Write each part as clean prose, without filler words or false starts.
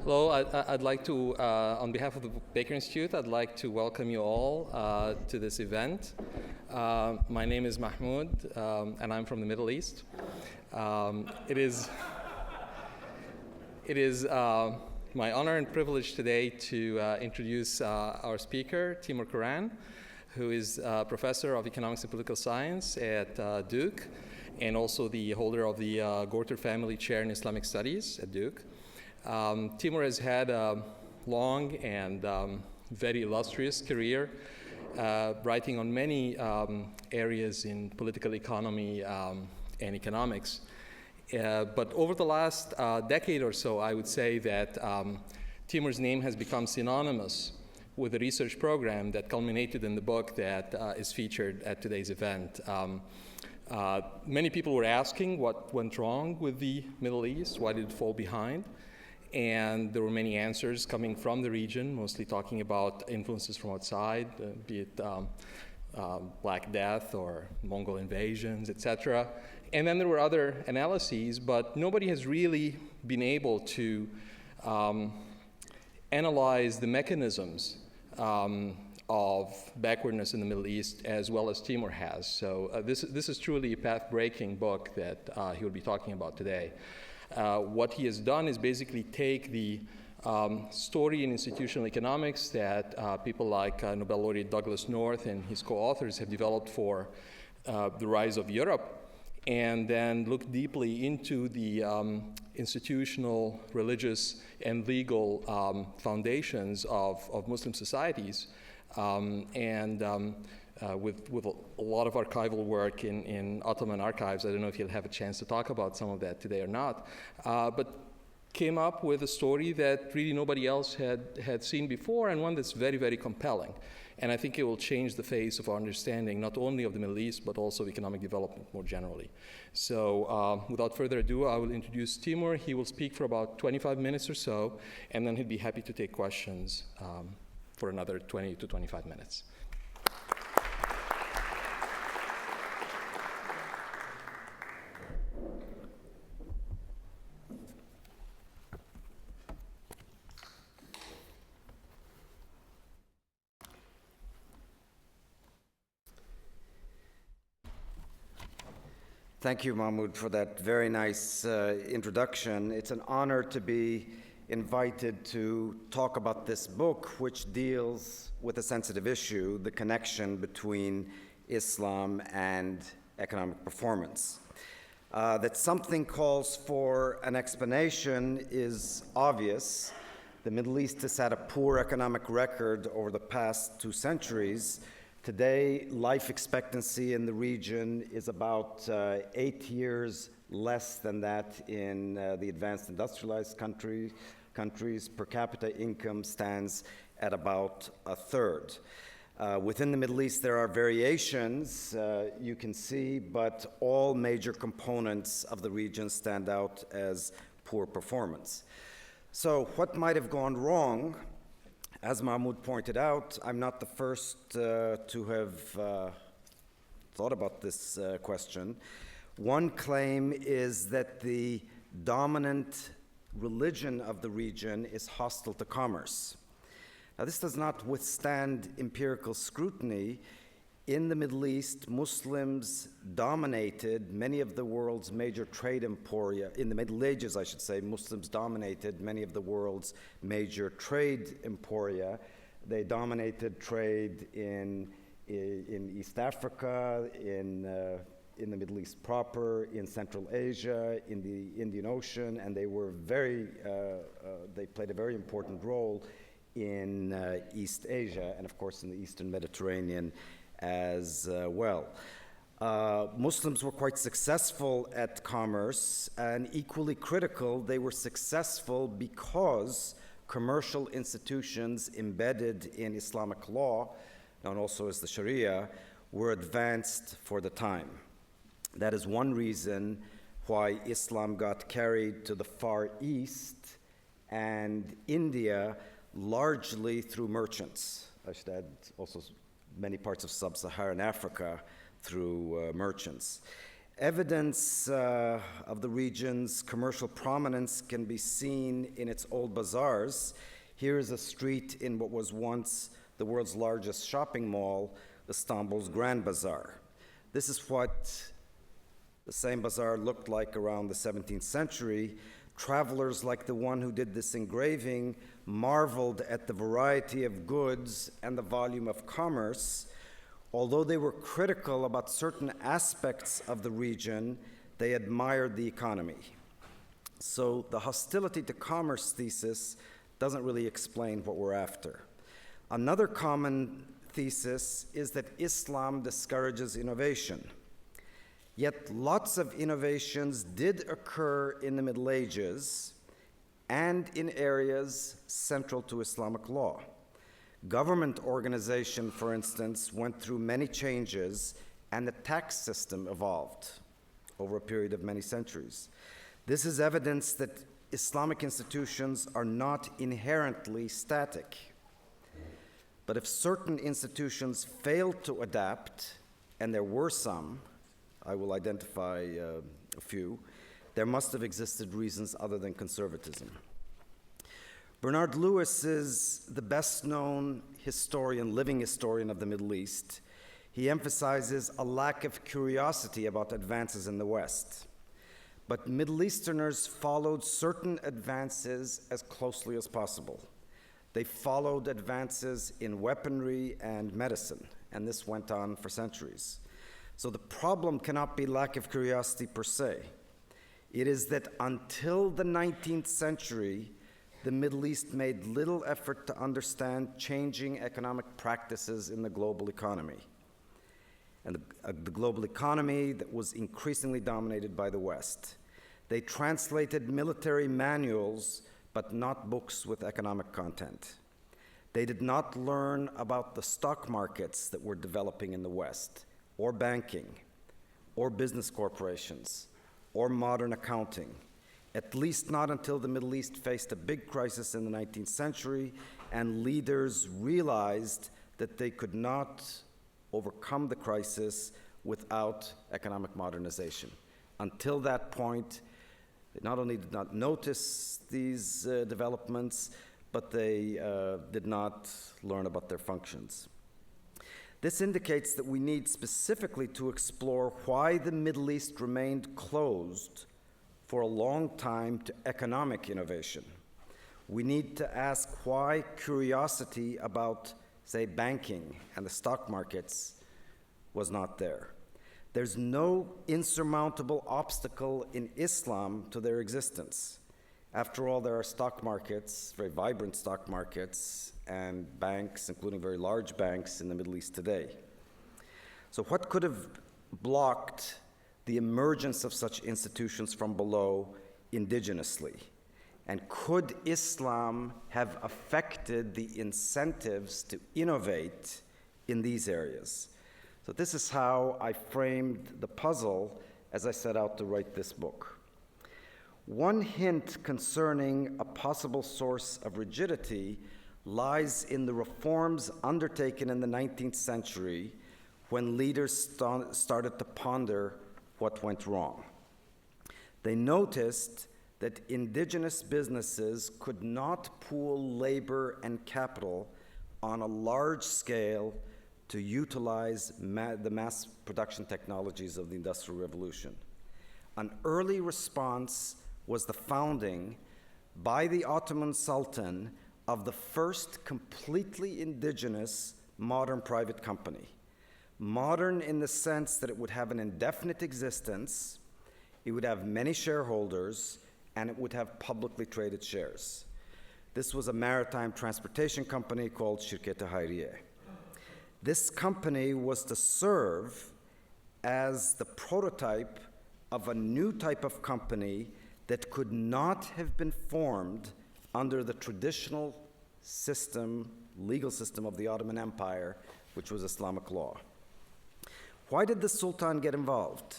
Hello, I'd like to, on behalf of the Baker Institute, I'd like to welcome you all to this event. My name is Mahmoud, and I'm from the Middle East. It is my honor and privilege today to introduce our speaker, Timur Kuran, who is a professor of economics and political science at Duke, and also the holder of the Gorter Family Chair in Islamic Studies at Duke. Timur has had a long and very illustrious career, writing on many areas in political economy and economics. But over the last decade or so, I would say that Timur's name has become synonymous with the research program that culminated in the book that is featured at today's event. Many people were asking what went wrong with the Middle East, why did it fall behind? And there were many answers coming from the region, mostly talking about influences from outside, be it Black Death or Mongol invasions, etc. And then there were other analyses, but nobody has really been able to analyze the mechanisms of backwardness in the Middle East as well as Timur has. So this is truly a path-breaking book that he will be talking about today. What he has done is basically take the story in institutional economics that people like Nobel laureate Douglas North and his co-authors have developed for the rise of Europe, and then look deeply into the institutional, religious, and legal foundations of Muslim societies, with a lot of archival work in Ottoman archives. I don't know if you'll have a chance to talk about some of that today or not, but came up with a story that really nobody else had seen before, and one that's very, very compelling. And I think it will change the face of our understanding, not only of the Middle East, but also of economic development more generally. So without further ado, I will introduce Timur. He will speak for about 25 minutes or so, and then he'd be happy to take questions for another 20 to 25 minutes. Thank you, Mahmoud, for that very nice introduction. It's an honor to be invited to talk about this book, which deals with a sensitive issue, the connection between Islam and economic performance. That something calls for an explanation is obvious. The Middle East has had a poor economic record over the past 2 centuries. Today, life expectancy in the region is about 8 years less than that in the advanced industrialized countries. Per capita income stands at about a third. Within the Middle East, there are variations, you can see, but all major components of the region stand out as poor performance. So what might have gone wrong? As Mahmoud pointed out, I'm not the first to have thought about this question. One claim is that the dominant religion of the region is hostile to commerce. Now, this does not withstand empirical scrutiny. In the Middle East, Muslims dominated many of the world's major trade emporia. In the Middle Ages, I should say, Muslims dominated many of the world's major trade emporia. They dominated trade in East Africa, in the Middle East proper, in Central Asia, in the Indian Ocean, and they were they played a very important role in East Asia, and of course in the Eastern Mediterranean as well. Muslims were quite successful at commerce, and equally critical, they were successful because commercial institutions embedded in Islamic law, known also as the Sharia, were advanced for the time. That is one reason why Islam got carried to the Far East and India largely through merchants. I should add also many parts of sub-Saharan Africa through merchants. Evidence of the region's commercial prominence can be seen in its old bazaars. Here is a street in what was once the world's largest shopping mall, Istanbul's Grand Bazaar. This is what the same bazaar looked like around the 17th century. Travelers like the one who did this engraving marveled at the variety of goods and the volume of commerce. Although they were critical about certain aspects of the region, they admired the economy. So the hostility to commerce thesis doesn't really explain what we're after. Another common thesis is that Islam discourages innovation. Yet lots of innovations did occur in the Middle Ages and in areas central to Islamic law. Government organization, for instance, went through many changes, and the tax system evolved over a period of many centuries. This is evidence that Islamic institutions are not inherently static. But if certain institutions failed to adapt, and there were some, I will identify a few, there must have existed reasons other than conservatism. Bernard Lewis is the best-known historian, living historian of the Middle East. He emphasizes a lack of curiosity about advances in the West. But Middle Easterners followed certain advances as closely as possible. They followed advances in weaponry and medicine, and this went on for centuries. So the problem cannot be lack of curiosity per se. It is that until the 19th century, the Middle East made little effort to understand changing economic practices in the global economy. And the global economy that was increasingly dominated by the West. They translated military manuals, but not books with economic content. They did not learn about the stock markets that were developing in the West, or banking, or business corporations, or modern accounting, at least not until the Middle East faced a big crisis in the 19th century and leaders realized that they could not overcome the crisis without economic modernization. Until that point, they not only did not notice these developments, but they did not learn about their functions. This indicates that we need specifically to explore why the Middle East remained closed for a long time to economic innovation. We need to ask why curiosity about, say, banking and the stock markets was not there. There's no insurmountable obstacle in Islam to their existence. After all, there are stock markets, very vibrant stock markets, and banks, including very large banks in the Middle East today. So what could have blocked the emergence of such institutions from below indigenously? And could Islam have affected the incentives to innovate in these areas? So this is how I framed the puzzle as I set out to write this book. One hint concerning a possible source of rigidity lies in the reforms undertaken in the 19th century when leaders started to ponder what went wrong. They noticed that indigenous businesses could not pool labor and capital on a large scale to utilize the mass production technologies of the Industrial Revolution. An early response was the founding by the Ottoman Sultan of the first completely indigenous modern private company. Modern in the sense that it would have an indefinite existence, it would have many shareholders, and it would have publicly traded shares. This was a maritime transportation company called Şirket-i Hayriye. This company was to serve as the prototype of a new type of company that could not have been formed under the traditional system, legal system of the Ottoman Empire, which was Islamic law. Why did the Sultan get involved?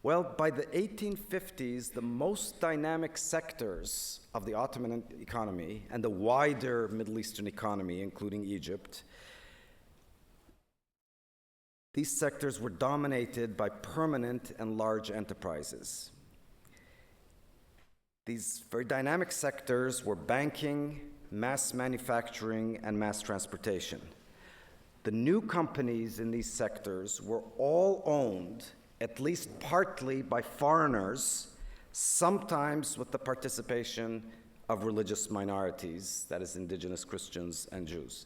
Well, by the 1850s, the most dynamic sectors of the Ottoman economy and the wider Middle Eastern economy, including Egypt, These sectors were dominated by permanent and large enterprises. These very dynamic sectors were banking, mass manufacturing, and mass transportation. The new companies in these sectors were all owned, at least partly, by foreigners, sometimes with the participation of religious minorities, that is, indigenous Christians and Jews.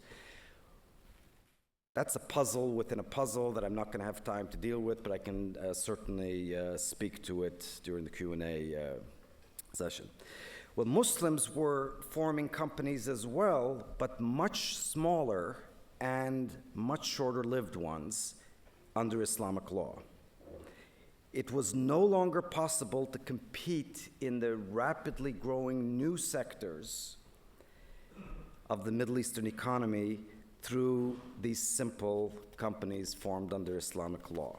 That's a puzzle within a puzzle that I'm not going to have time to deal with, but I can certainly speak to it during the Q&A session. Well, Muslims were forming companies as well, but much smaller and much shorter-lived ones under Islamic law. It was no longer possible to compete in the rapidly growing new sectors of the Middle Eastern economy through these simple companies formed under Islamic law.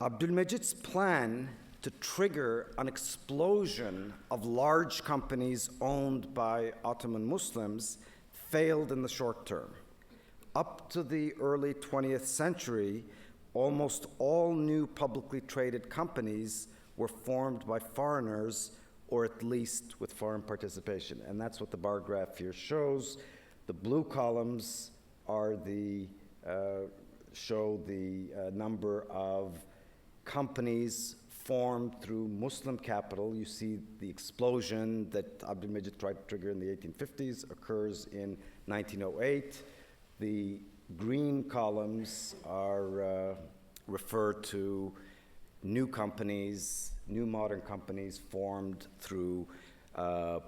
Abdülmecit's plan to trigger an explosion of large companies owned by Ottoman Muslims failed in the short term. Up to the early 20th century, almost all new publicly traded companies were formed by foreigners, or at least with foreign participation. And that's what the bar graph here shows. The blue columns are show the number of companies formed through Muslim capital. You see the explosion that Abdülmecit tried to trigger in the 1850s occurs in 1908. The green columns are refer to new companies, new modern companies formed through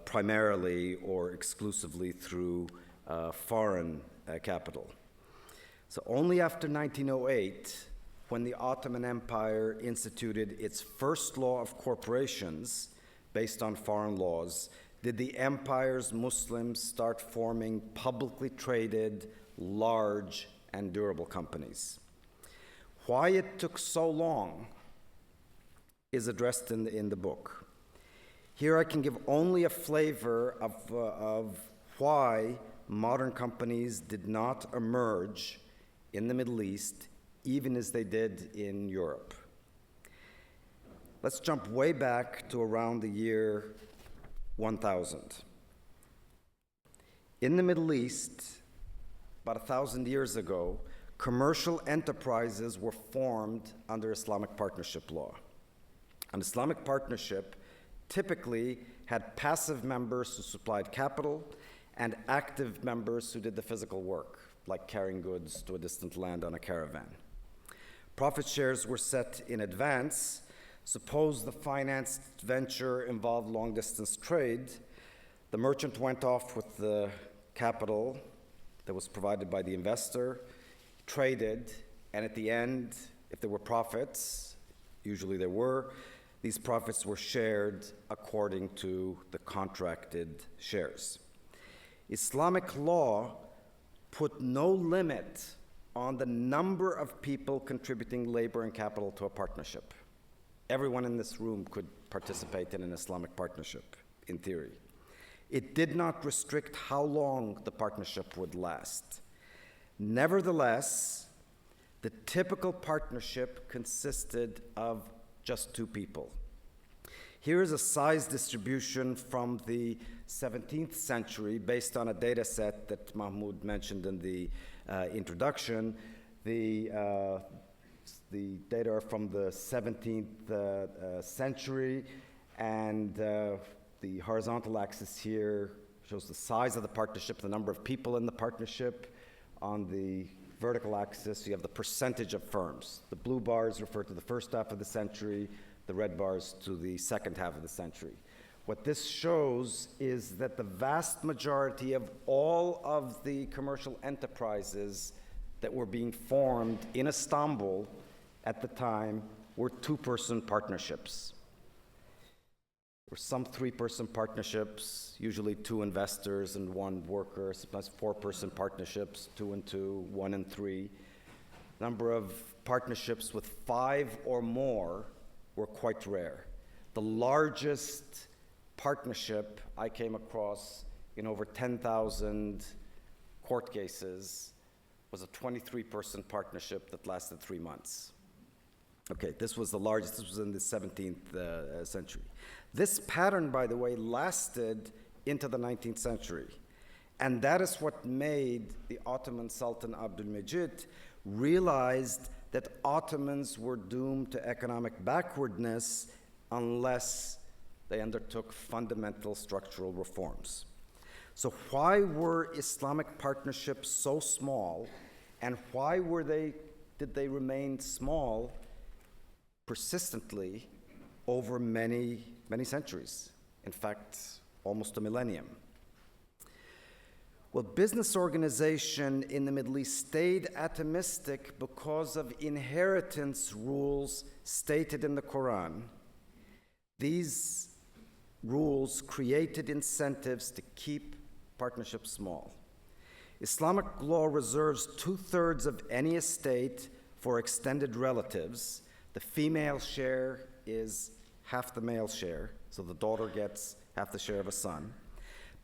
primarily or exclusively through foreign capital. So only after 1908, when the Ottoman Empire instituted its first law of corporations based on foreign laws, did the empire's Muslims start forming publicly traded, large, and durable companies. Why it took so long is addressed in the book. Here I can give only a flavor of why modern companies did not emerge in the Middle East, even as they did in Europe. Let's jump way back to around the year 1000. In the Middle East, about 1,000 years ago, commercial enterprises were formed under Islamic partnership law. An Islamic partnership typically had passive members who supplied capital and active members who did the physical work, like carrying goods to a distant land on a caravan. Profit shares were set in advance. Suppose the financed venture involved long-distance trade. The merchant went off with the capital that was provided by the investor, traded, and at the end, if there were profits, usually there were, these profits were shared according to the contracted shares. Islamic law put no limit on the number of people contributing labor and capital to a partnership. Everyone in this room could participate in an Islamic partnership, in theory. It did not restrict how long the partnership would last. Nevertheless, the typical partnership consisted of just two people. Here is a size distribution from the 17th century based on a data set that Mahmoud mentioned in the introduction. The data are from the 17th century, and the horizontal axis here shows the size of the partnership, the number of people in the partnership. On the vertical axis, you have the percentage of firms. The blue bars refer to the first half of the century, the red bars to the second half of the century. What this shows is that the vast majority of all of the commercial enterprises that were being formed in Istanbul at the time were two-person partnerships. There were some three-person partnerships, usually two investors and one worker, sometimes four-person partnerships, 2 and 2, 1 and 3. Number of partnerships with 5 or more were quite rare. The largest partnership I came across in over 10,000 court cases was a 23-person partnership that lasted 3 months. Okay, this was the largest. This was in the 17th century. This pattern, by the way, lasted into the 19th century. And that is what made the Ottoman Sultan Abdülmecid realized that Ottomans were doomed to economic backwardness unless they undertook fundamental structural reforms. So why were Islamic partnerships so small, and why did they remain small persistently over many, many centuries? In fact, almost a millennium. Well, business organization in the Middle East stayed atomistic because of inheritance rules stated in the Quran. These rules created incentives to keep partnerships small. Islamic law reserves 2/3 of any estate for extended relatives. The female share is half the male share, so the daughter gets half the share of a son.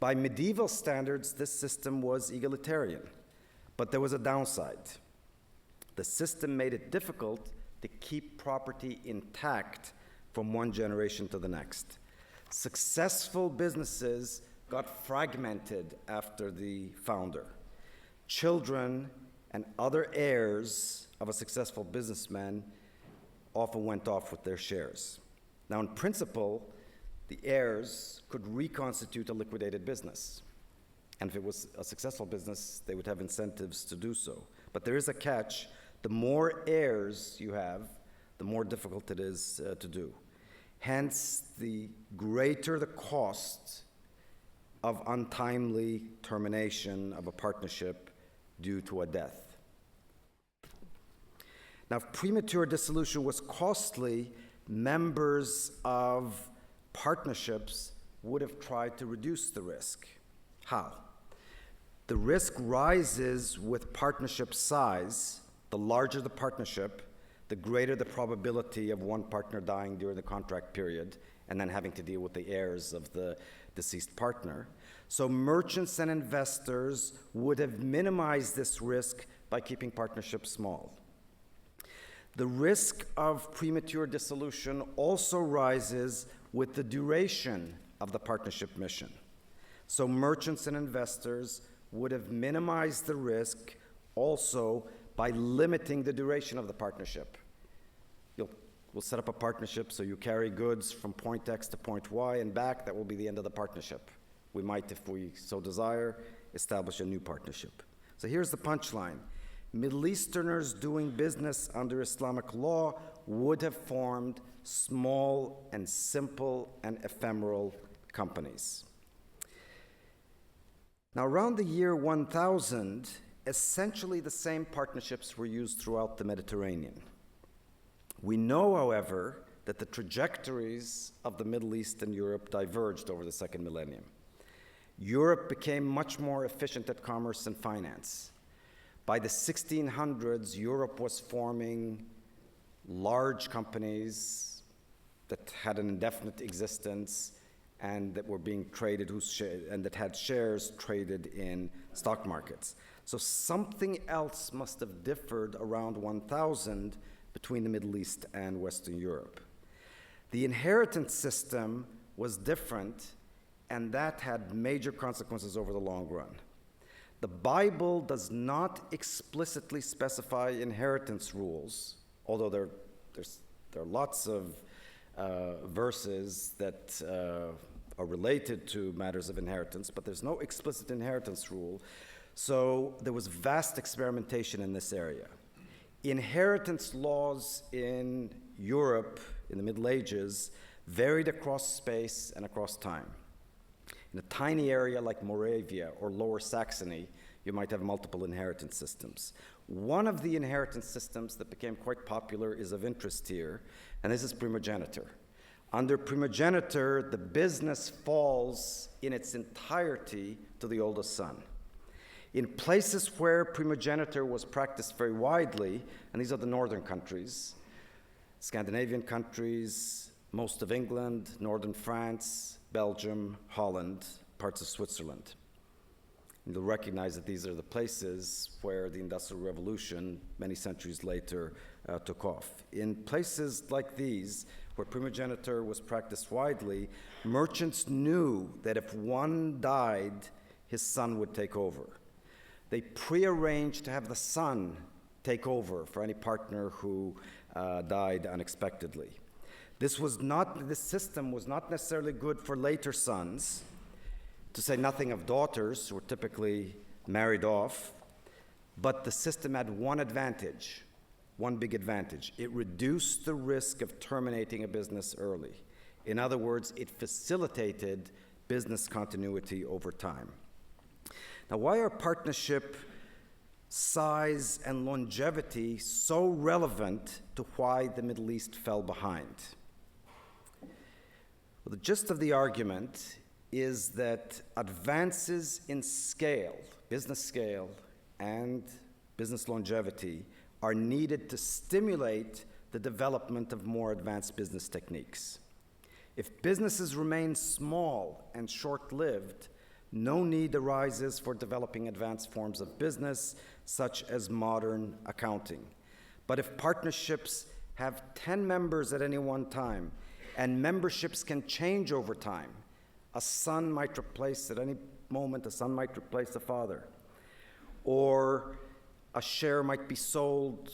By medieval standards, this system was egalitarian, but there was a downside. The system made it difficult to keep property intact from one generation to the next. Successful businesses got fragmented after the founder. Children and other heirs of a successful businessman often went off with their shares. Now, in principle, the heirs could reconstitute a liquidated business. And if it was a successful business, they would have incentives to do so. But there is a catch. The more heirs you have, the more difficult it is to do. Hence, the greater the cost of untimely termination of a partnership due to a death. Now, if premature dissolution was costly, members of partnerships would have tried to reduce the risk. How? The risk rises with partnership size. The larger the partnership, the greater the probability of one partner dying during the contract period and then having to deal with the heirs of the deceased partner. So merchants and investors would have minimized this risk by keeping partnerships small. The risk of premature dissolution also rises with the duration of the partnership mission. So merchants and investors would have minimized the risk also by limiting the duration of the partnership. We'll set up a partnership so you carry goods from point X to point Y and back. That will be the end of the partnership. We might, if we so desire, establish a new partnership. So here's the punchline. Middle Easterners doing business under Islamic law would have formed small and simple and ephemeral companies. Now, around the year 1000, essentially the same partnerships were used throughout the Mediterranean. We know, however, that the trajectories of the Middle East and Europe diverged over the second millennium. Europe became much more efficient at commerce and finance. By the 1600s, Europe was forming large companies that had an indefinite existence and that were being traded, and that had shares traded in stock markets. So something else must have differed around 1000 between the Middle East and Western Europe. The inheritance system was different, and that had major consequences over the long run. The Bible does not explicitly specify inheritance rules, although there are lots of verses that are related to matters of inheritance, but there's no explicit inheritance rule. So there was vast experimentation in this area. Inheritance laws in Europe in the Middle Ages varied across space and across time. In a tiny area like Moravia or Lower Saxony, you might have multiple inheritance systems. One of the inheritance systems that became quite popular is of interest here, and this is primogeniture. Under primogeniture, the business falls in its entirety to the oldest son. In places where primogeniture was practiced very widely, and these are the northern countries, Scandinavian countries, most of England, northern France, Belgium, Holland, parts of Switzerland. You'll recognize that these are the places where the Industrial Revolution, many centuries later, took off. In places like these, where primogeniture was practiced widely, merchants knew that if one died, his son would take over. They prearranged to have the son take over for any partner who died unexpectedly. This system was not necessarily good for later sons, to say nothing of daughters who were typically married off, but the system had one advantage, one big advantage. It reduced the risk of terminating a business early. In other words, it facilitated business continuity over time. Now, why are partnership size and longevity so relevant to why the Middle East fell behind? Well, the gist of the argument is that advances in scale, and business longevity are needed to stimulate the development of more advanced business techniques. If businesses remain small and short-lived, no need arises for developing advanced forms of business, such as modern accounting. But if partnerships have 10 members at any one time, and memberships can change over time, a son might replace, at any moment, a son might replace a father, or a share might be sold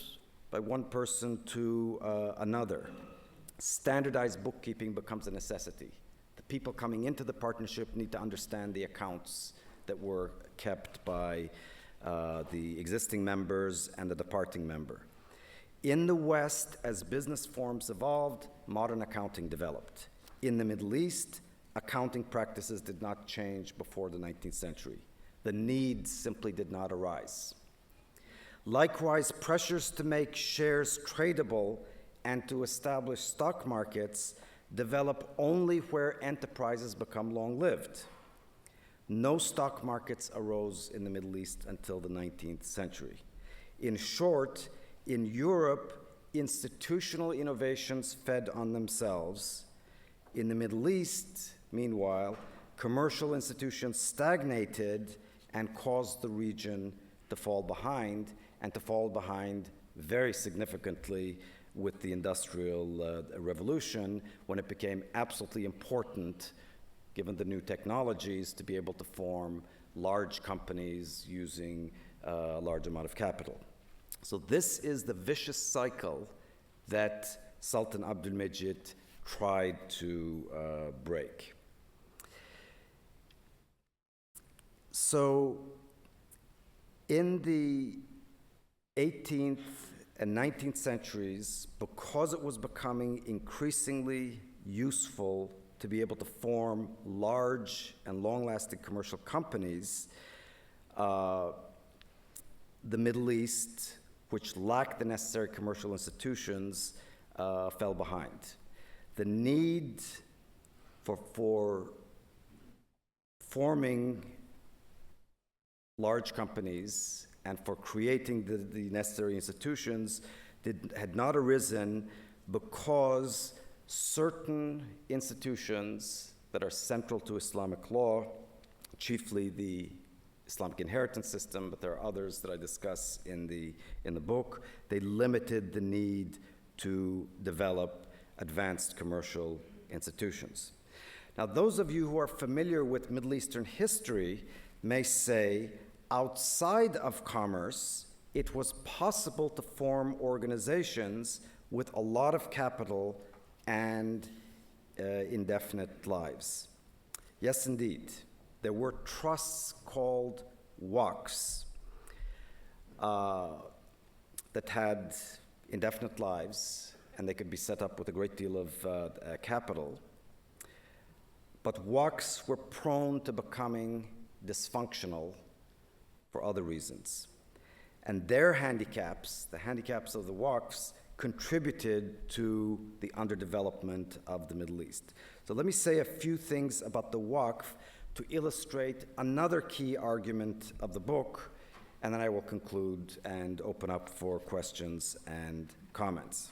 by one person to another. Standardized bookkeeping becomes a necessity. The people coming into the partnership need to understand the accounts that were kept by the existing members and the departing member. In the West, as business forms evolved, modern accounting developed. In the Middle East, accounting practices did not change before the 19th century. The need simply did not arise. Likewise, pressures to make shares tradable and to establish stock markets develop only where enterprises become long-lived. No stock markets arose in the Middle East until the 19th century. In short, in Europe, institutional innovations fed on themselves. In the Middle East, meanwhile, commercial institutions stagnated and caused the region to fall behind, and to fall behind very significantly with the Industrial Revolution, when it became absolutely important, given the new technologies, to be able to form large companies using a large amount of capital. So this is the vicious cycle that Sultan Abdülmecid tried to break. So in the 18th and 19th centuries, because it was becoming increasingly useful to be able to form large and long-lasting commercial companies, the Middle East, which lacked the necessary commercial institutions, fell behind. The need for forming large companies and for creating the necessary institutions had not arisen because certain institutions that are central to Islamic law, chiefly the Islamic inheritance system, but there are others that I discuss in the book, they limited the need to develop advanced commercial institutions. Now, those of you who are familiar with Middle Eastern history may say, outside of commerce, it was possible to form organizations with a lot of capital and indefinite lives. Yes, indeed. There were trusts called waqfs that had indefinite lives, and they could be set up with a great deal of capital. But waqfs were prone to becoming dysfunctional for other reasons. And their handicaps, the handicaps of the waqfs, contributed to the underdevelopment of the Middle East. So let me say a few things about the waqf to illustrate another key argument of the book, and then I will conclude and open up for questions and comments.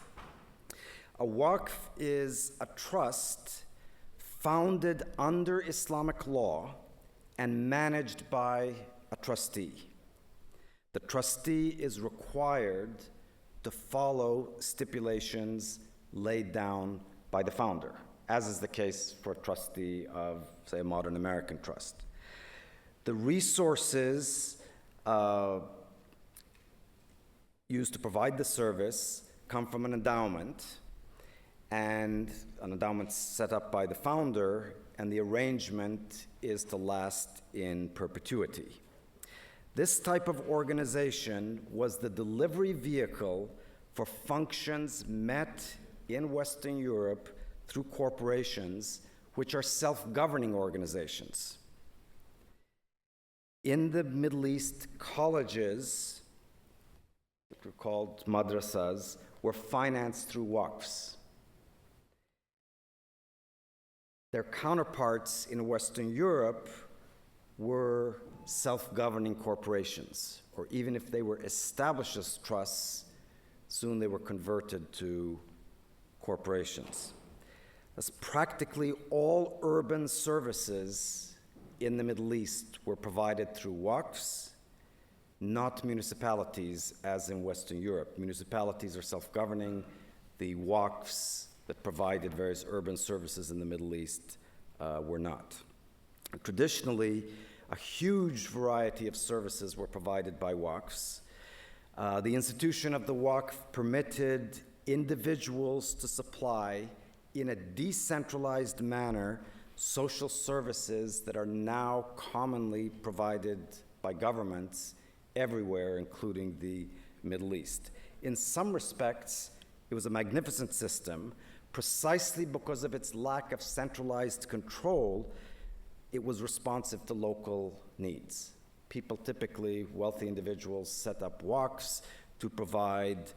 A waqf is a trust founded under Islamic law and managed by a a trustee. The trustee is required to follow stipulations laid down by the founder, as is the case for a trustee of, say, a modern American trust. The resources used to provide the service come from an endowment, and an endowment set up by the founder, and the arrangement is to last in perpetuity. This type of organization was the delivery vehicle for functions met in Western Europe through corporations, which are self-governing organizations. In the Middle East, colleges, which were called madrasas, were financed through waqfs. Their counterparts in Western Europe were self-governing corporations, or even if they were established as trusts, soon they were converted to corporations. Thus, practically all urban services in the Middle East were provided through waqfs, not municipalities as in Western Europe. Municipalities are self-governing. The waqfs that provided various urban services in the Middle East were not. Traditionally, a huge variety of services were provided by waqfs. The institution of the waqf permitted individuals to supply, in a decentralized manner, social services that are now commonly provided by governments everywhere, including the Middle East. In some respects, it was a magnificent system. Precisely because of its lack of centralized control, it was responsive to local needs. People, typically wealthy individuals, set up waqfs to provide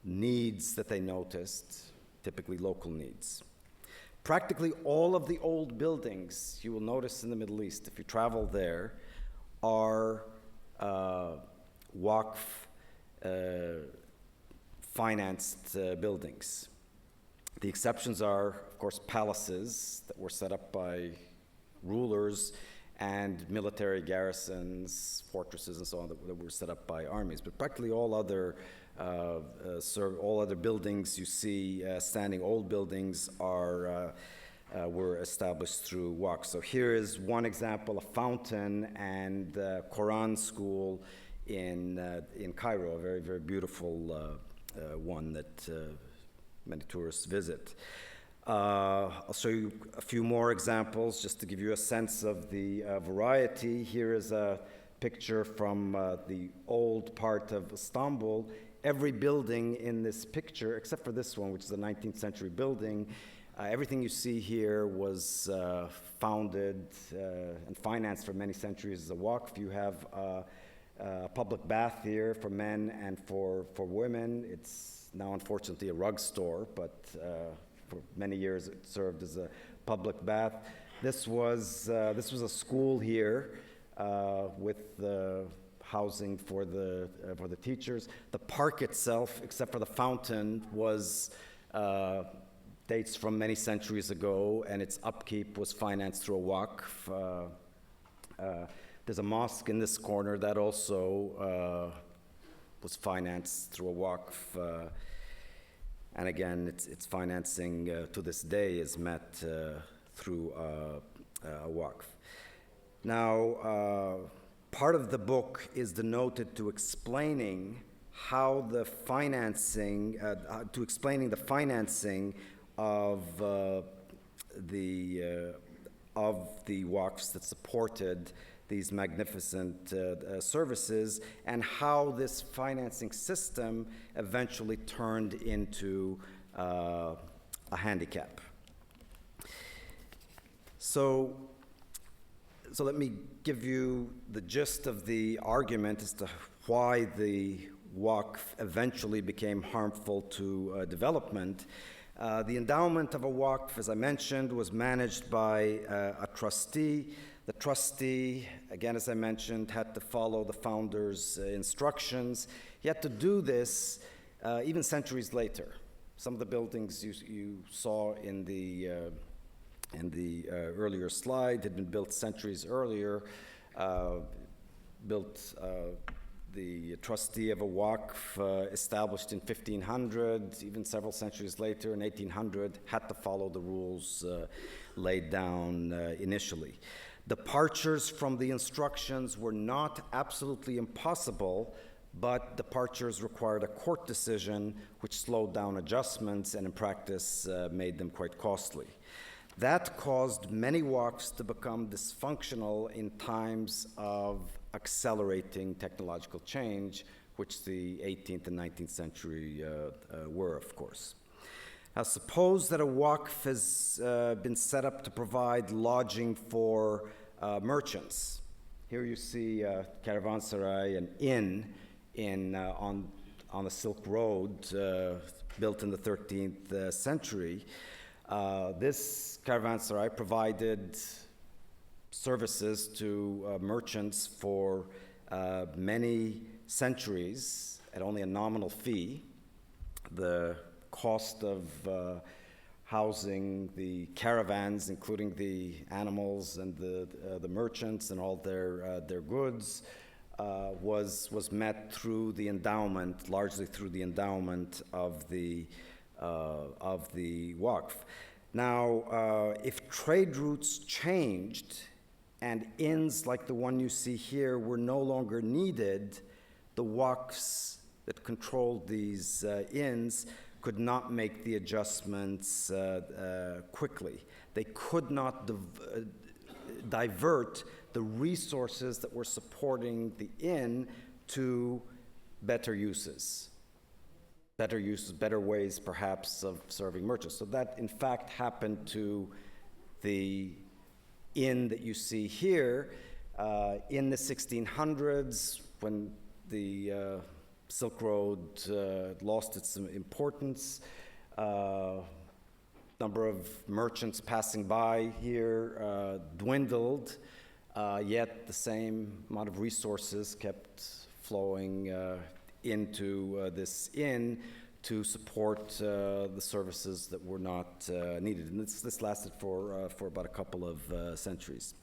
needs that they noticed, typically local needs. Practically all of the old buildings you will notice in the Middle East, if you travel there, are waqf financed buildings. The exceptions are, of course, palaces that were set up by rulers and military garrisons, fortresses, and so on that were set up by armies. But practically all other buildings you see, standing old buildings, were established through waqf. So here is one example: a fountain and Quran school in Cairo, a very, very beautiful one that many tourists visit. I'll show you a few more examples just to give you a sense of the variety. Here is a picture from the old part of Istanbul. Every building in this picture, except for this one, which is a 19th century building, everything you see here was founded and financed for many centuries as a waqf. You have a public bath here for men and for women. It's now unfortunately a rug store, but for many years it served as a public bath. This was a school here with housing for the teachers. The park itself, except for the fountain, dates from many centuries ago, and its upkeep was financed through a waqf. There's a mosque in this corner that also was financed through a waqf. And again, its financing to this day is met through a waqf. Now, part of the book is devoted to explaining how the financing, of the waqfs that supported these magnificent services, and how this financing system eventually turned into a handicap. So let me give you the gist of the argument as to why the waqf eventually became harmful to development. The endowment of a waqf, as I mentioned, was managed by a trustee. The trustee, again, as I mentioned, had to follow the founder's instructions. He had to do this even centuries later. Some of the buildings you saw in the earlier slide had been built centuries earlier. built the trustee of a waqf, established in 1500, even several centuries later in 1800, had to follow the rules laid down initially. Departures from the instructions were not absolutely impossible, but departures required a court decision, which slowed down adjustments and in practice made them quite costly. That caused many waqfs to become dysfunctional in times of accelerating technological change, which the 18th and 19th century were, of course. Now, suppose that a waqf has been set up to provide lodging for merchants. Here you see Caravanserai, an inn on the Silk Road, built in the 13th century. This caravanserai provided services to merchants for many centuries at only a nominal fee. The cost of housing the caravans, including the animals and the merchants and all their goods, was met through the endowment, largely through the endowment of the waqf. Now, if trade routes changed and inns like the one you see here were no longer needed, the waqfs that controlled these inns could not make the adjustments quickly. They could not divert the resources that were supporting the inn to better uses, better ways perhaps of serving merchants. So that in fact happened to the inn that you see here in the 1600s, when the Silk Road lost its importance. Number of merchants passing by here dwindled, yet the same amount of resources kept flowing into this inn to support the services that were not needed. And this lasted for about a couple of centuries.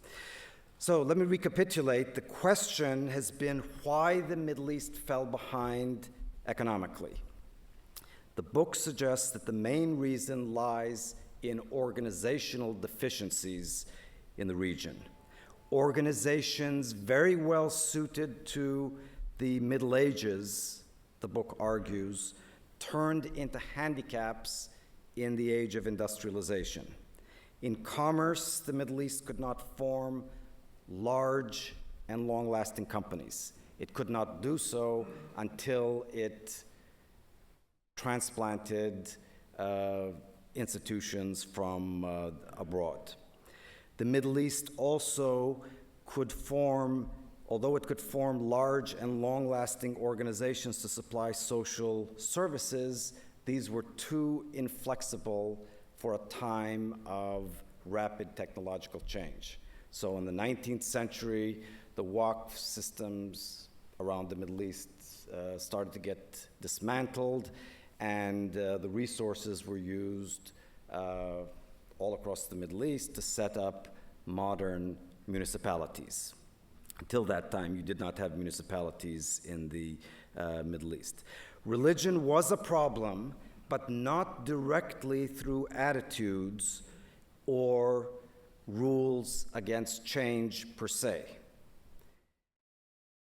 So let me recapitulate. The question has been why the Middle East fell behind economically. The book suggests that the main reason lies in organizational deficiencies in the region. Organizations very well suited to the Middle Ages, the book argues, turned into handicaps in the age of industrialization. In commerce, the Middle East could not form large and long-lasting companies. It could not do so until it transplanted institutions from abroad. The Middle East also could form, although it could form large and long-lasting organizations to supply social services, these were too inflexible for a time of rapid technological change. So in the 19th century, the waqf systems around the Middle East started to get dismantled, and the resources were used all across the Middle East to set up modern municipalities. Until that time, you did not have municipalities in the Middle East. Religion was a problem, but not directly through attitudes or rules against change per se.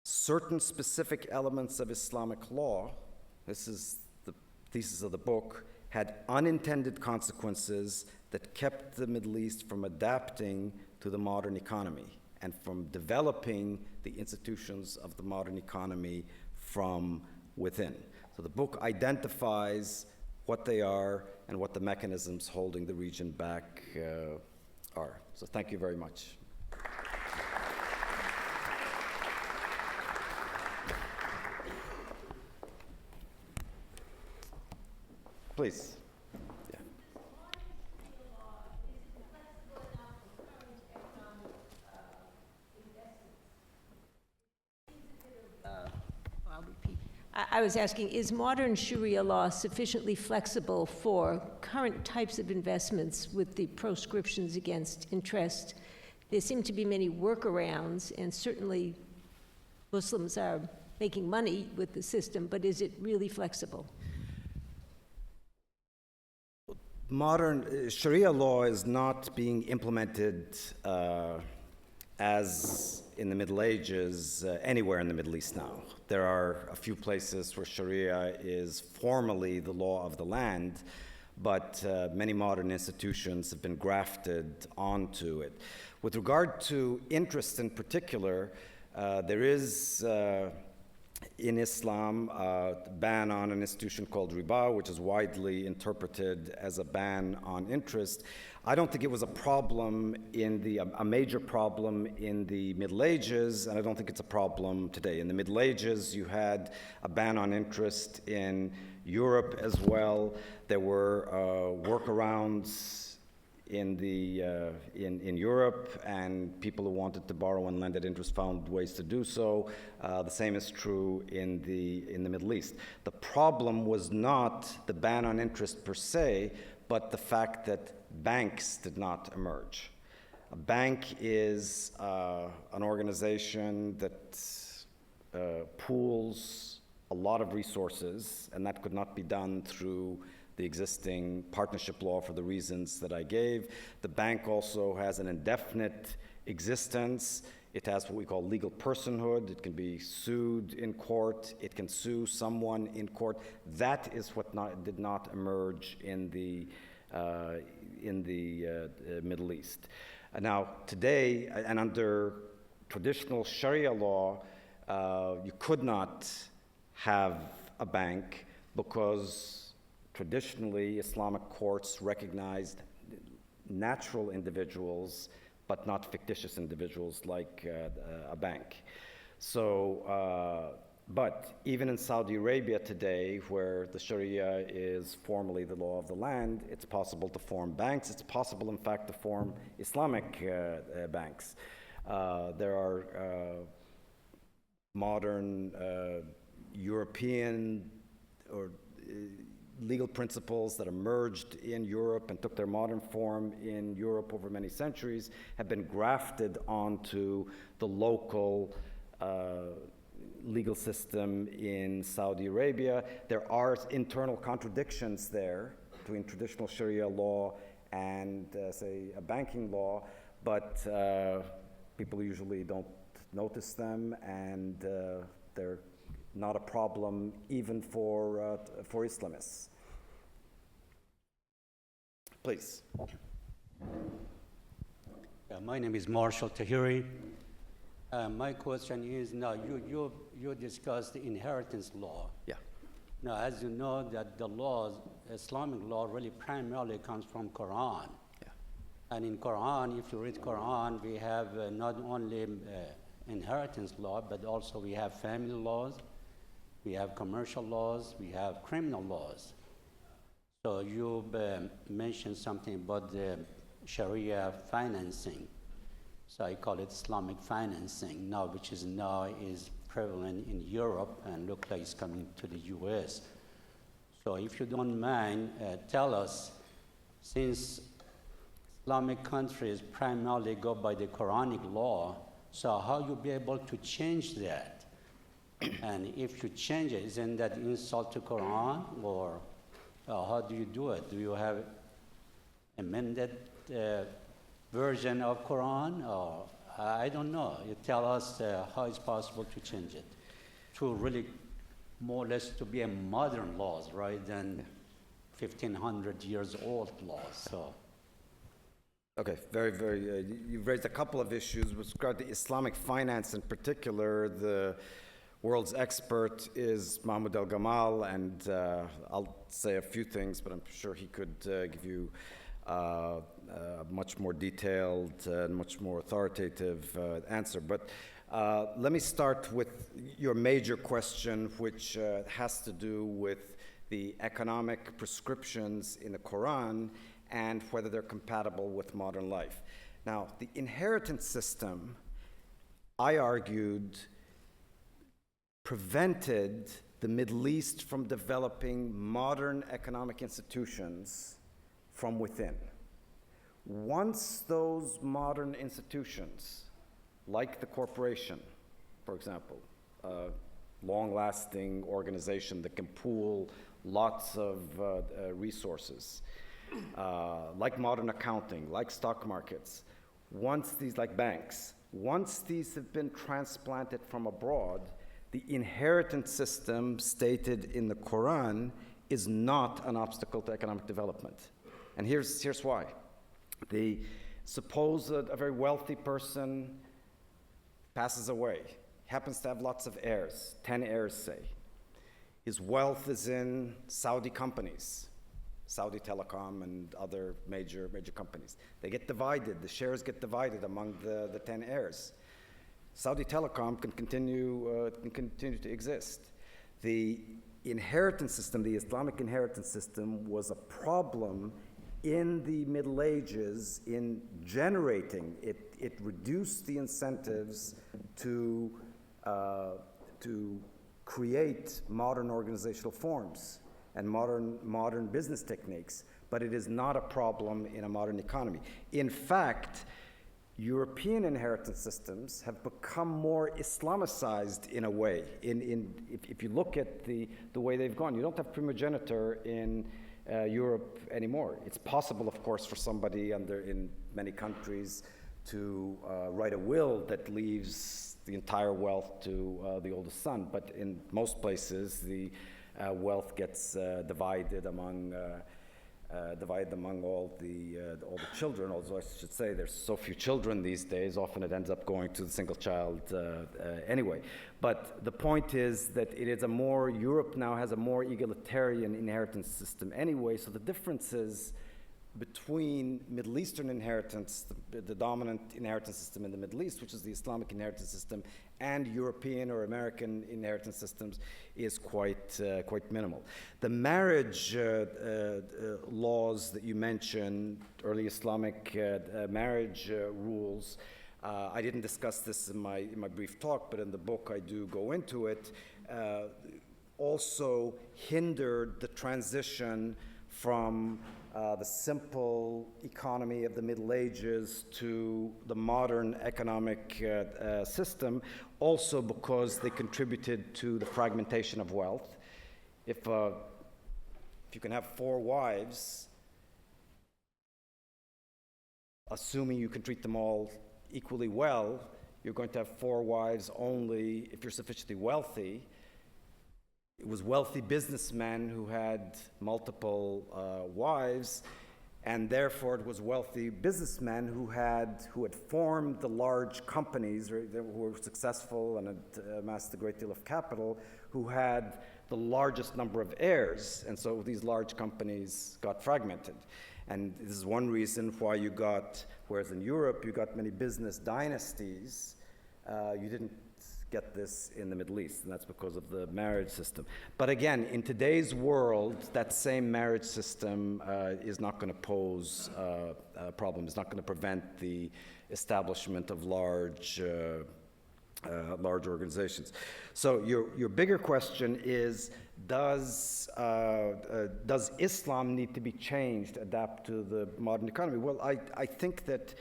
Certain specific elements of Islamic law, this is the thesis of the book, had unintended consequences that kept the Middle East from adapting to the modern economy and from developing the institutions of the modern economy from within. So the book identifies what they are and what the mechanisms holding the region back are. So thank you very much. Please. Yeah. I'll repeat. I was asking, is modern Sharia law sufficiently flexible for current types of investments with the proscriptions against interest? There seem to be many workarounds, and certainly Muslims are making money with the system, but is it really flexible? Modern Sharia law is not being implemented as in the Middle Ages anywhere in the Middle East now. There are a few places where Sharia is formally the law of the land, but many modern institutions have been grafted onto it. With regard to interest in particular, there is in Islam a ban on an institution called riba, which is widely interpreted as a ban on interest. I don't think it was a problem a major problem in the Middle Ages, and I don't think it's a problem today. In the Middle Ages, you had a ban on interest in Europe as well. There were workarounds in Europe, and people who wanted to borrow and lend at interest found ways to do so. The same is true in the Middle East. The problem was not the ban on interest per se, but the fact that banks did not emerge. A bank is an organization that pools a lot of resources, and that could not be done through the existing partnership law for the reasons that I gave. The bank also has an indefinite existence. It has what we call legal personhood. It can be sued in court. It can sue someone in court. That is what did not emerge in the Middle East. Now, today, and under traditional Sharia law, you could not have a bank because traditionally, Islamic courts recognized natural individuals, but not fictitious individuals like a bank. So, but even in Saudi Arabia today, where the Sharia is formally the law of the land, it's possible to form banks. It's possible, in fact, to form Islamic banks. There are modern European or legal principles that emerged in Europe and took their modern form in Europe over many centuries have been grafted onto the local legal system in Saudi Arabia. There are internal contradictions there between traditional Sharia law and, say, a banking law, but people usually don't notice them, and they're not a problem even for Islamists. Please. My name is Marshall Tahiri. My question is, now you discussed the inheritance law. Yeah. Now, as you know, that the laws, Islamic law, really primarily comes from Quran. Yeah. And in Quran, if you read Quran, we have not only inheritance law, but also we have family laws, we have commercial laws, we have criminal laws. So you mentioned something about the Sharia financing. So I call it Islamic financing now, which is prevalent in Europe and look like it's coming to the US. So if you don't mind, tell us, since Islamic countries primarily go by the Quranic law, so how you be able to change that? And if you change it, isn't that insult to Quran, or how do you do it? Do you have amended version of Quran, or I don't know. You tell us how it's possible to change it to really more or less to be a modern laws rather than 1,500 years old laws. So. Okay, very, you've raised a couple of issues with regard to Islamic finance in particular. The world's expert is Mahmoud El-Gamal, and I'll say a few things, but I'm sure he could give you a much more detailed and much more authoritative answer. But let me start with your major question, which has to do with the economic prescriptions in the Quran and whether they're compatible with modern life. Now, the inheritance system, I argued, prevented the Middle East from developing modern economic institutions from within. Once those modern institutions, like the corporation, for example, long-lasting organization that can pool lots of resources, like modern accounting, like stock markets. Once these, like banks, once these have been transplanted from abroad, the inheritance system stated in the Quran is not an obstacle to economic development. And here's why. Suppose a very wealthy person passes away, happens to have lots of heirs, 10 heirs say. His wealth is in Saudi companies, Saudi Telecom and other major companies. They get divided, the shares get divided among the 10 heirs. Saudi Telecom can continue to exist. The inheritance system, the Islamic inheritance system, was a problem in the Middle Ages in generating it. It reduced the incentives to create modern organizational forms and modern business techniques, but it is not a problem in a modern economy. In fact, European inheritance systems have become more Islamicized in a way. If you look at the way they've gone, you don't have primogeniture in Europe anymore. It's possible, of course, for somebody in many countries to write a will that leaves the entire wealth to the oldest son, but in most places the wealth gets divided among all the children. Although I should say there's so few children these days, often it ends up going to the single child anyway. But the point is that Europe now has a more egalitarian inheritance system anyway, so the differences between Middle Eastern inheritance, the dominant inheritance system in the Middle East, which is the Islamic inheritance system, and European or American inheritance systems is quite minimal. The marriage laws that you mentioned, early Islamic marriage rules, I didn't discuss this in my brief talk, but in the book I do go into it, also hindered the transition from the simple economy of the Middle Ages to the modern economic system, also because they contributed to the fragmentation of wealth. If you can have 4 wives, assuming you can treat them all equally well, you're going to have 4 wives only if you're sufficiently wealthy. It was wealthy businessmen who had multiple wives, and therefore it was wealthy businessmen who had formed the large companies, who were successful and had amassed a great deal of capital, who had the largest number of heirs, and so these large companies got fragmented. And this is one reason why whereas in Europe you got many business dynasties, you didn't get this in the Middle East, and that's because of the marriage system. But again, in today's world, that same marriage system is not going to pose a problem. It's not going to prevent the establishment of large organizations. So your bigger question is, does Islam need to be changed, adapt to the modern economy? Well, I think that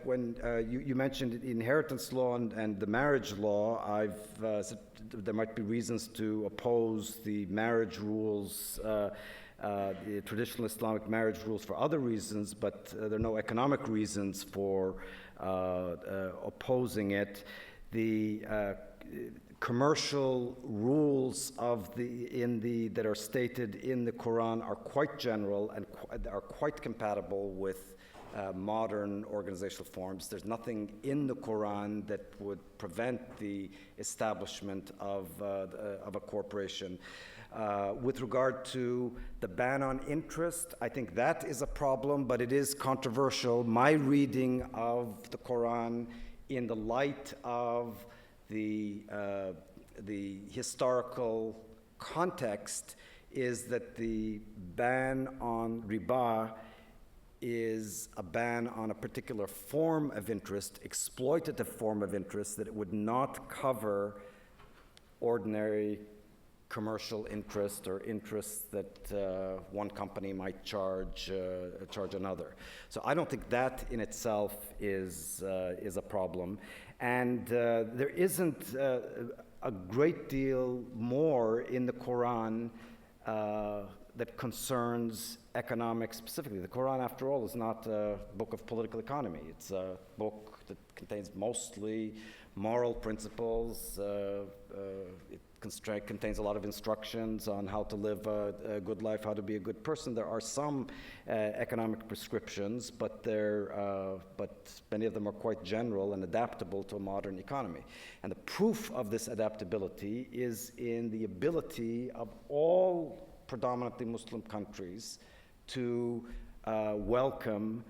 when you mentioned inheritance law and the marriage law, I've said there might be reasons to oppose the marriage rules, the traditional Islamic marriage rules for other reasons, but there are no economic reasons for opposing it. The commercial rules that are stated in the Quran are quite general and are quite compatible with modern organizational forms. There's nothing in the Quran that would prevent the establishment of a corporation. With regard to the ban on interest, I think that is a problem, but it is controversial. My reading of the Quran in the light of the historical context is that the ban on riba is a ban on a particular form of interest, exploitative form of interest, that it would not cover ordinary commercial interest or interests that one company might charge another. So I don't think that in itself is a problem. And there isn't a great deal more in the Quran that concerns economics specifically. The Quran, after all, is not a book of political economy. It's a book that contains mostly moral principles. It contains a lot of instructions on how to live a good life, how to be a good person. There are some economic prescriptions, but many of them are quite general and adaptable to a modern economy. And the proof of this adaptability is in the ability of all predominantly Muslim countries to welcome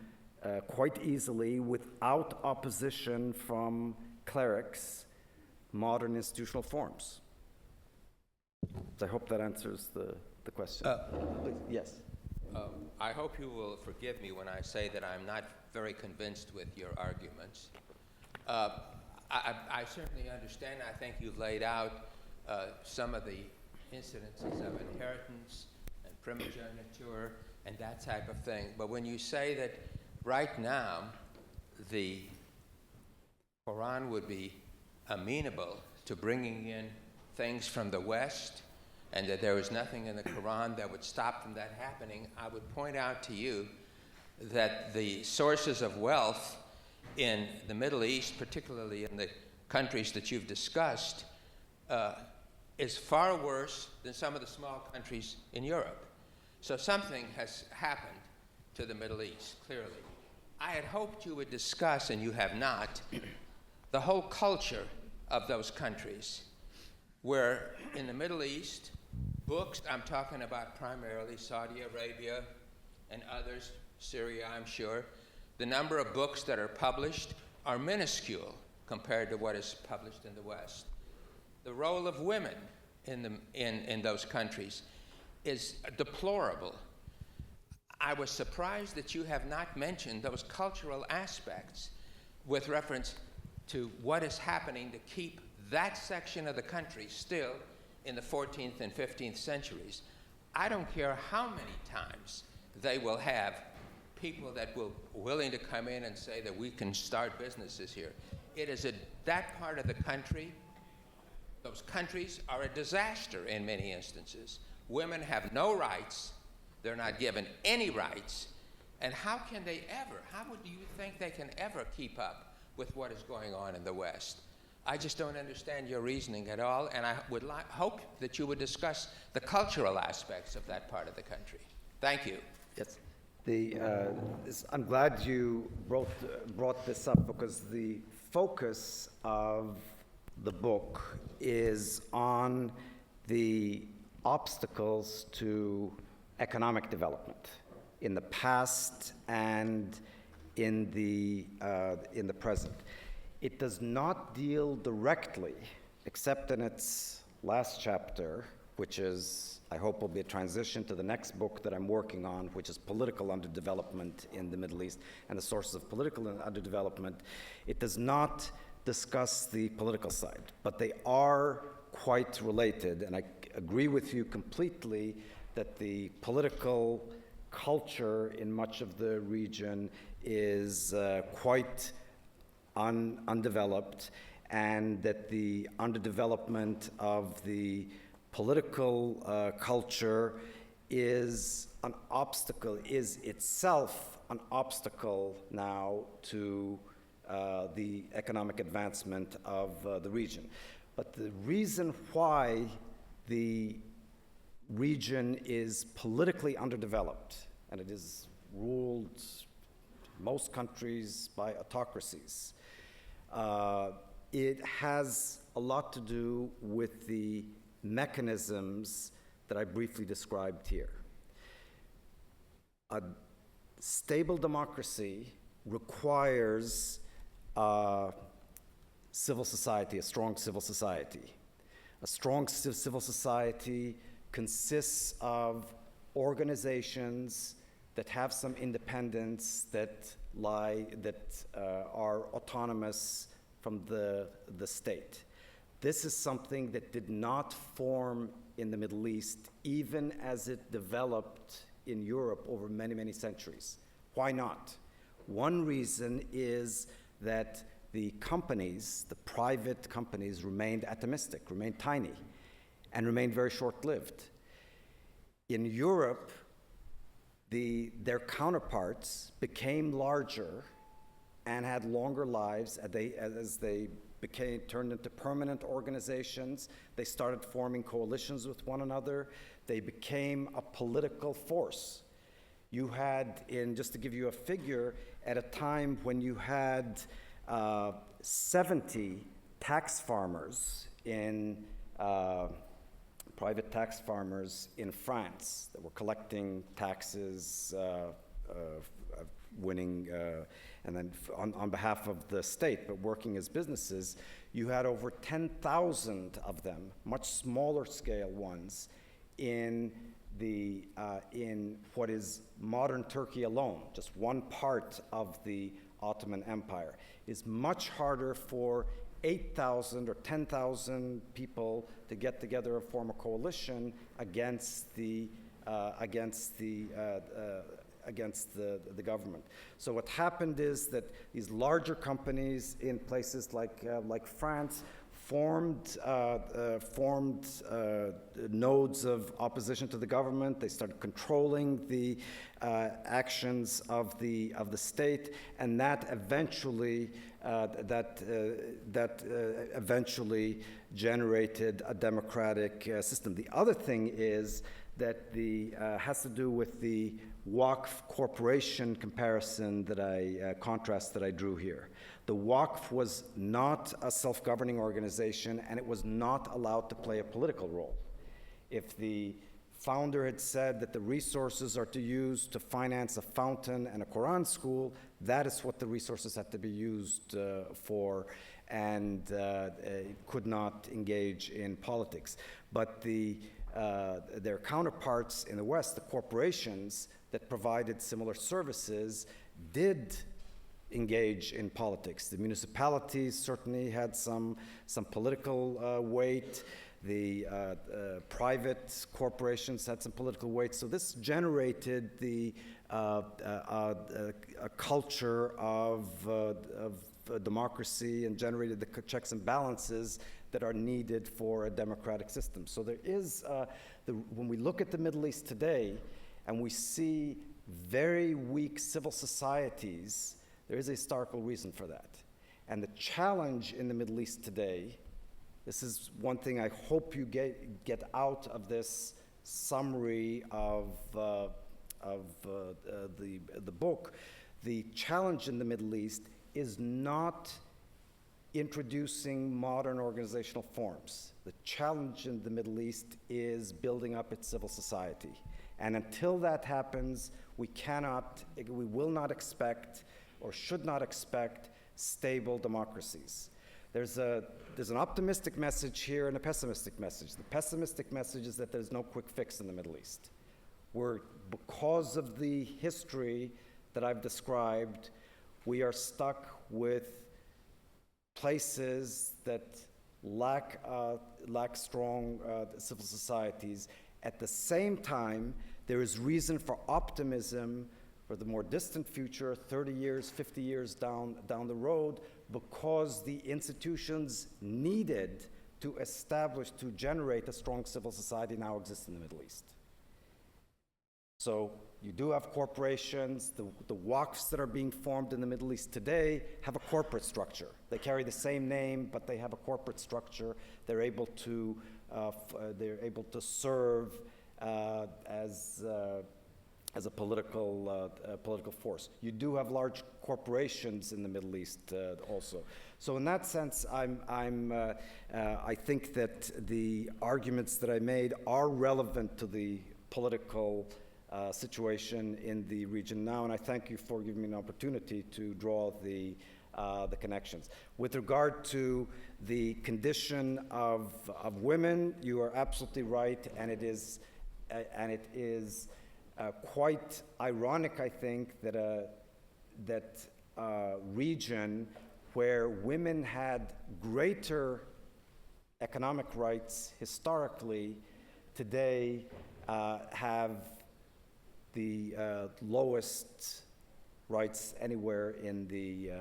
quite easily, without opposition from clerics, modern institutional forms. So I hope that answers the question. Yes. I hope you will forgive me when I say that I'm not very convinced with your arguments. I certainly understand. I think you've laid out some of the incidences of inheritance and primogeniture and that type of thing. But when you say that right now the Quran would be amenable to bringing in things from the West, and that there was nothing in the Quran that would stop from that happening, I would point out to you that the sources of wealth in the Middle East, particularly in the countries that you've discussed, is far worse than some of the small countries in Europe. So something has happened to the Middle East, clearly. I had hoped you would discuss, and you have not, the whole culture of those countries, where in the Middle East, books, I'm talking about primarily Saudi Arabia and others, Syria, I'm sure, the number of books that are published are minuscule compared to what is published in the West. The role of women in those countries is deplorable. I was surprised that you have not mentioned those cultural aspects with reference to what is happening to keep that section of the country still in the 14th and 15th centuries. I don't care how many times they will have people that will willing to come in and say that we can start businesses here. It is that part of the country, those countries are a disaster in many instances. Women have no rights. They're not given any rights. And how can they ever, do you think they can ever keep up with what is going on in the West? I just don't understand your reasoning at all, and I would hope that you would discuss the cultural aspects of that part of the country. Thank you. Yes. I'm glad you brought this up, because the focus of the book is on the obstacles to economic development in the past and in the present. It does not deal directly, except in its last chapter, which is, I hope, will be a transition to the next book that I'm working on, which is Political Underdevelopment in the Middle East and the Sources of Political Underdevelopment. It does not discuss the political side, but they are quite related, and I agree with you completely that the political culture in much of the region is quite undeveloped, and that the underdevelopment of the political culture is an obstacle, is itself an obstacle now to the economic advancement of the region. But the reason why the region is politically underdeveloped, and it is ruled, most countries, by autocracies, it has a lot to do with the mechanisms that I briefly described here. A stable democracy requires civil society, a strong civil society. A strong civil society consists of organizations that have some independence, that are autonomous from the state. This is something that did not form in the Middle East, even as it developed in Europe over many, many centuries. Why not? One reason is that the companies, the private companies, remained atomistic, remained tiny, and remained very short-lived. In Europe, their counterparts became larger and had longer lives as they turned into permanent organizations. They started forming coalitions with one another. They became a political force. You had, just to give you a figure, at a time when you had 70 tax farmers private tax farmers in France that were collecting taxes, winning, and then on behalf of the state, but working as businesses, you had over 10,000 of them, much smaller scale ones, in what is modern Turkey alone, just one part of the Ottoman Empire. It is much harder for 8,000 or 10,000 people to get together and form a coalition against the government. So what happened is that these larger companies in places like France formed nodes of opposition to the government. They started controlling the actions of the state, and that eventually generated a democratic system. The other thing is that has to do with the Waqf corporation comparison contrast that I drew here. The Waqf was not a self-governing organization, and it was not allowed to play a political role. If the founder had said that the resources are to use to finance a fountain and a Quran school, that is what the resources had to be used for, and could not engage in politics. But their counterparts in the West, the corporations that provided similar services, did engage in politics. The municipalities certainly had some political weight. The private corporations had some political weight. So this generated a culture of democracy, and generated the checks and balances that are needed for a democratic system. So there is, when we look at the Middle East today and we see very weak civil societies, there is a historical reason for that. And the challenge in the Middle East today, this is one thing I hope you get out of this summary of the book. The challenge in the Middle East is not introducing modern organizational forms. The challenge in the Middle East is building up its civil society. And until that happens, we will not expect, or should not expect, stable democracies. There's an optimistic message here and a pessimistic message. The pessimistic message is that there's no quick fix in the Middle East. Because of the history that I've described, we are stuck with places that lack strong civil societies. At the same time, there is reason for optimism for the more distant future, 30 years, 50 years down the road, because the institutions needed to generate a strong civil society now exist in the Middle East. So you do have corporations. The Waqfs that are being formed in the Middle East today have a corporate structure. They carry the same name, but they have a corporate structure. They're able to serve as a political force. You do have large corporations in the Middle East also. So in that sense, I think that the arguments that I made are relevant to the political situation in the region now, and I thank you for giving me an opportunity to draw the connections. With regard to the condition of women, you are absolutely right, and it is quite ironic, I think, that a region where women had greater economic rights historically today have the lowest rights anywhere in the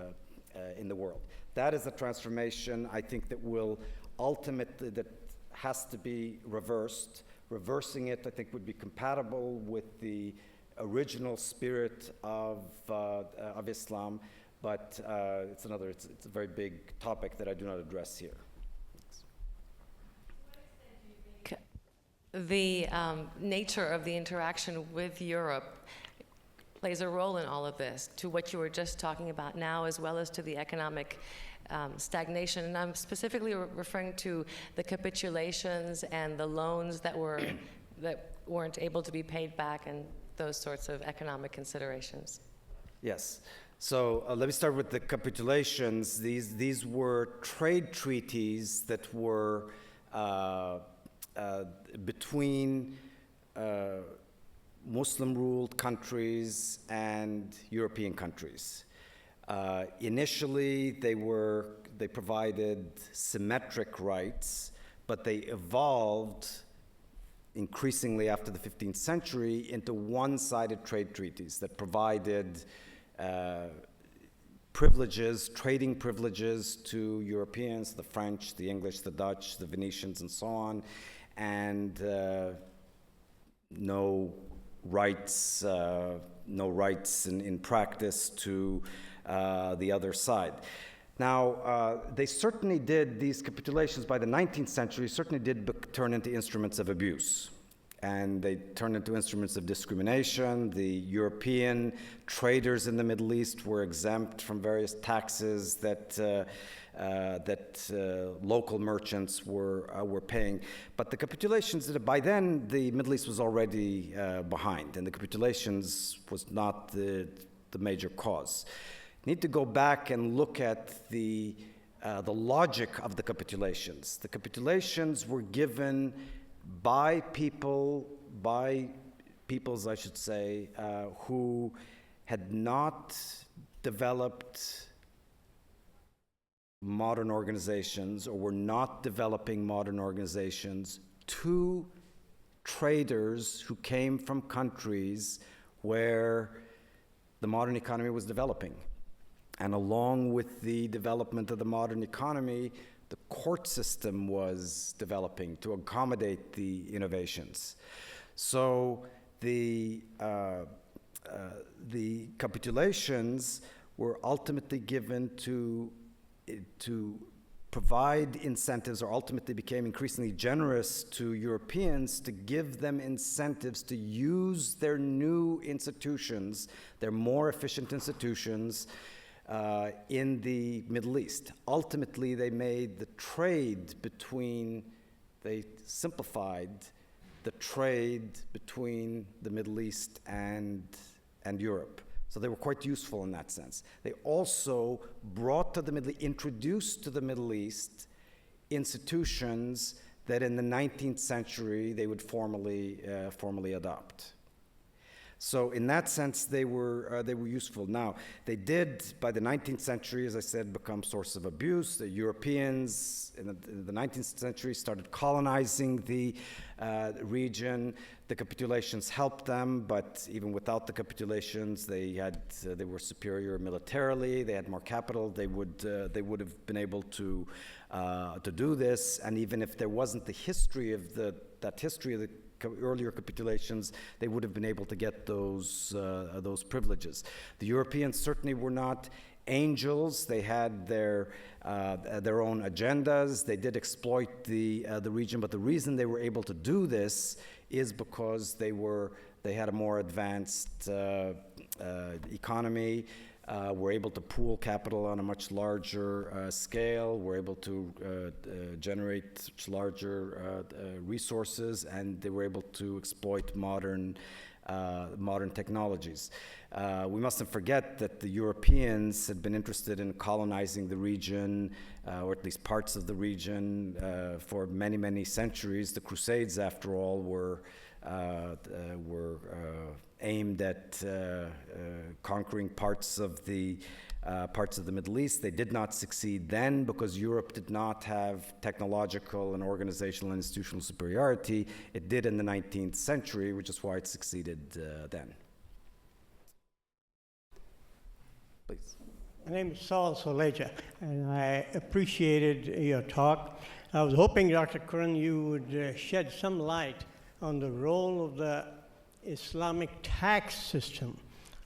in the world. That is a transformation, I think, that will ultimately, that has to be reversed. Reversing it, I think, would be compatible with the original spirit of Islam, but it's a very big topic that I do not address here. The nature of the interaction with Europe plays a role in all of this, to what you were just talking about now, as well as to the economic stagnation. And I'm specifically referring to the capitulations and the loans that weren't able to be paid back, and those sorts of economic considerations. Yes. So let me start with the capitulations. These were trade treaties that were between Muslim-ruled countries and European countries. Initially, they provided symmetric rights, but they evolved increasingly after the 15th century into one-sided trade treaties that provided privileges, trading privileges to Europeans, the French, the English, the Dutch, the Venetians, and so on, and no rights in practice to the other side. Now, they certainly did, these capitulations by the 19th century certainly did turn into instruments of abuse. And they turned into instruments of discrimination. The European traders in the Middle East were exempt from various taxes that local merchants were paying. But the capitulations, by then, the Middle East was already behind, and the capitulations was not the major cause. You need to go back and look at the logic of the capitulations. The capitulations were given by peoples, I should say, who had not developed modern organizations or were not developing modern organizations, to traders who came from countries where the modern economy was developing. And along with the development of the modern economy, the court system was developing to accommodate the innovations. So the capitulations were ultimately given to provide incentives, or ultimately became increasingly generous to Europeans to give them incentives to use their new institutions, their more efficient institutions, in the Middle East. Ultimately, they made the trade they simplified the trade between the Middle East and Europe. So they were quite useful in that sense. They also introduced to the Middle East institutions that in the 19th century they would formally adopt. So in that sense, they were useful. Now, they did, by the 19th century, as I said, become source of abuse. The Europeans in the 19th century started colonizing the region. The capitulations helped them, but even without the capitulations, they were superior militarily. They had more capital. They would have been able to do this. And even if there wasn't the history of the earlier capitulations, they would have been able to get those privileges. The Europeans certainly were not angels. They had their own agendas. They did exploit the region, but the reason they were able to do this is because they had a more advanced economy. Were able to pool capital on a much larger scale, were able to generate such larger resources, and they were able to exploit modern technologies. We mustn't forget that the Europeans had been interested in colonizing the region, or at least parts of the region, for many, many centuries. The Crusades, after all, were aimed at conquering parts of the Middle East. They did not succeed then because Europe did not have technological and organizational and institutional superiority. It did in the 19th century, which is why it succeeded then. Please. My name is Saul Soleja, and I appreciated your talk. I was hoping, Dr. Kuran, you would shed some light on the role of the Islamic tax system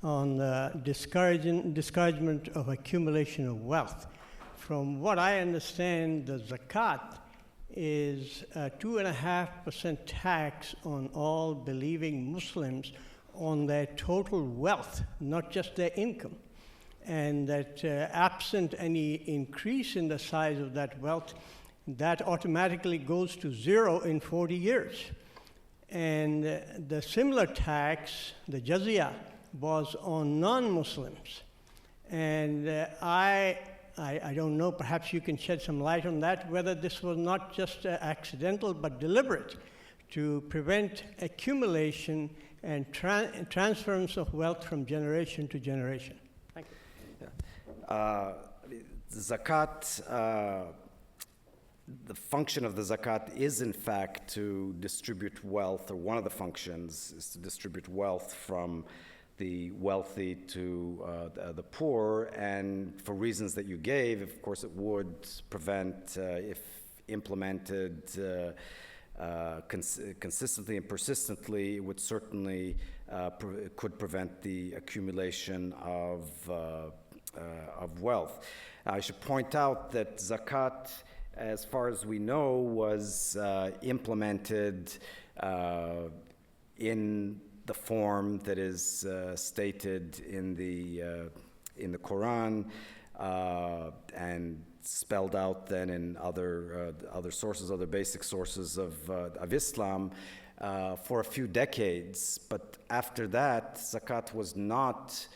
on the discouragement of accumulation of wealth. From what I understand, the zakat is a 2.5% tax on all believing Muslims on their total wealth, not just their income. And that absent any increase in the size of that wealth, that automatically goes to zero in 40 years. And the similar tax, the jizya, was on non-Muslims. And I don't know, perhaps you can shed some light on that, whether this was not just accidental but deliberate to prevent accumulation and transference of wealth from generation to generation. Thank you. Zakat, the function of the zakat is in fact to distribute wealth, or one of the functions is to distribute wealth from the wealthy to the poor, and for reasons that you gave, of course, it would prevent, if implemented consistently and persistently, it would certainly could prevent the accumulation of wealth. I should point out that zakat, as far as we know, was implemented in the form that is stated in the Quran and spelled out then in other sources, other basic sources of Islam for a few decades. But after that, zakat was not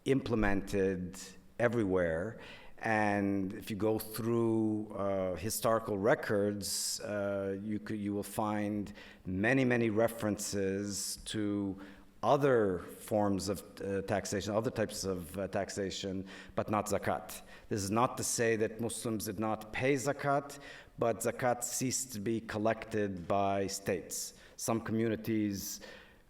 implemented everywhere. And if you go through historical records, you will find many references to other forms of taxation, other types of taxation, but not zakat. This is not to say that Muslims did not pay zakat, but zakat ceased to be collected by states. Some communities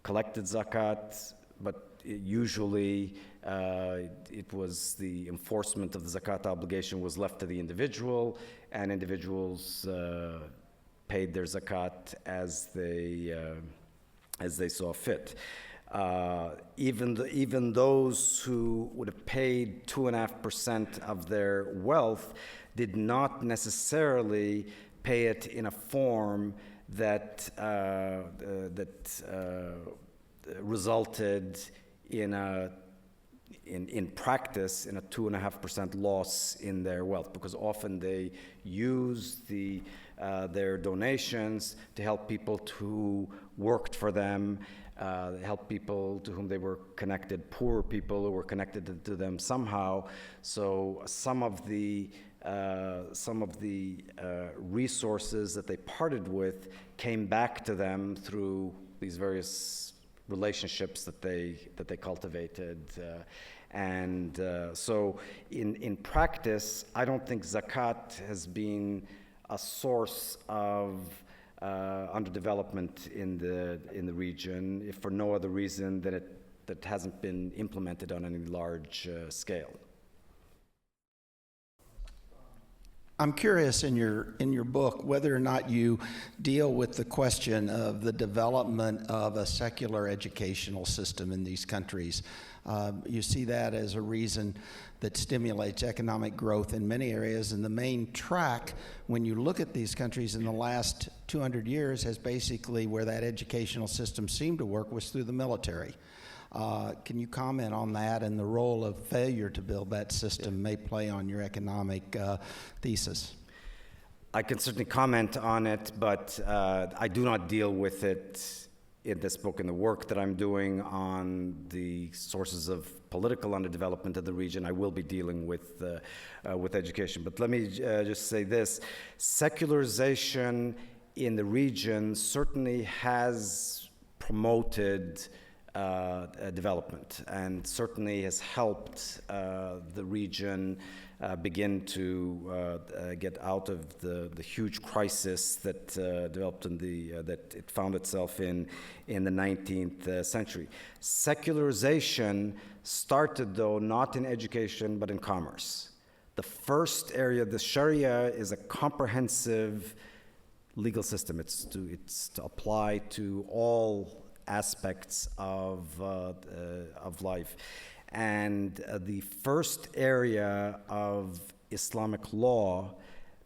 collected zakat, but usually it was the enforcement of the zakat obligation was left to the individual, and individuals paid their zakat as they saw fit. Even those who would have paid 2.5% of their wealth did not necessarily pay it in a form that resulted in practice in a 2.5% loss in their wealth, because often they use their donations to help people who worked for them, help people to whom they were connected, poor people who were connected to them somehow. So some of the resources that they parted with came back to them through these various relationships that they cultivated, so in practice, I don't think zakat has been a source of underdevelopment in the region, if for no other reason that it hasn't been implemented on any large scale. I'm curious in your book whether or not you deal with the question of the development of a secular educational system in these countries. You see that as a reason that stimulates economic growth in many areas, and the main track, when you look at these countries in the last 200 years, has basically where that educational system seemed to work was through the military. Can you comment on that and the role of failure to build that system may play on your economic thesis? I can certainly comment on it, but I do not deal with it in this book. In the work that I'm doing on the sources of political underdevelopment of the region, I will be dealing with education. But let me just say this. Secularization in the region certainly has promoted development, and certainly has helped the region begin to get out of the huge crisis that developed in that it found itself in the 19th century. Secularization started, though, not in education but in commerce. The first area, the Sharia, is a comprehensive legal system. It's to apply to all aspects of life. And the first area of Islamic law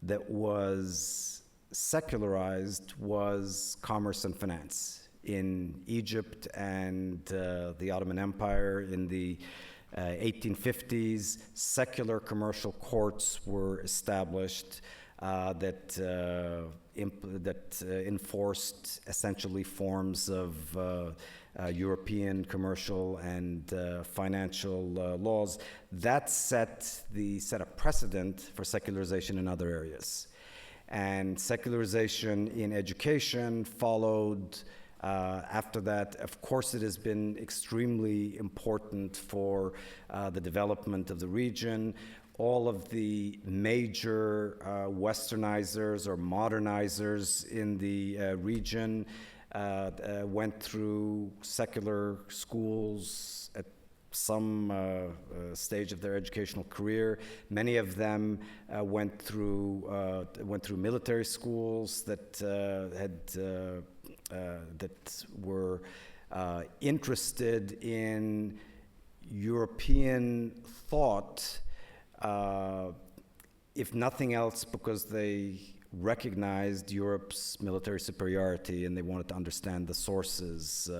that was secularized was commerce and finance. In Egypt and the Ottoman Empire in the 1850s, secular commercial courts were established that enforced essentially forms of European commercial and financial laws. That set a precedent for secularization in other areas. And secularization in education followed after that. Of course, it has been extremely important for the development of the region. All of the major westernizers or modernizers in the region went through secular schools at some stage of their educational career. Many of them went through military schools that were interested in European thought, if nothing else because they recognized Europe's military superiority and they wanted to understand the sources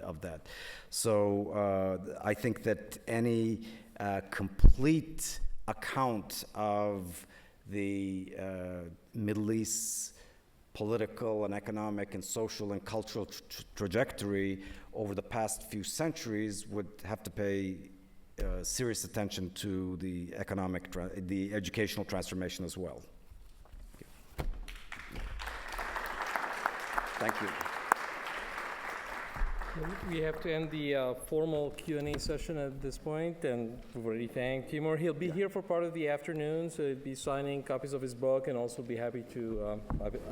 of that. So I think that any complete account of the Middle East's political and economic and social and cultural trajectory over the past few centuries would have to pay serious attention to the the educational transformation as well. Thank you. We have to end the formal Q&A session at this point, and we've already thanked Timur. He'll be here for part of the afternoon, so he'll be signing copies of his book and also be happy to,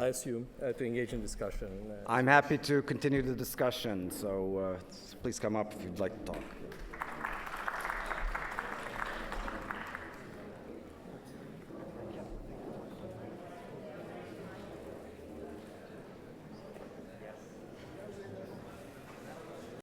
I assume, to engage in discussion. I'm happy to continue the discussion, so please come up if you'd like to talk.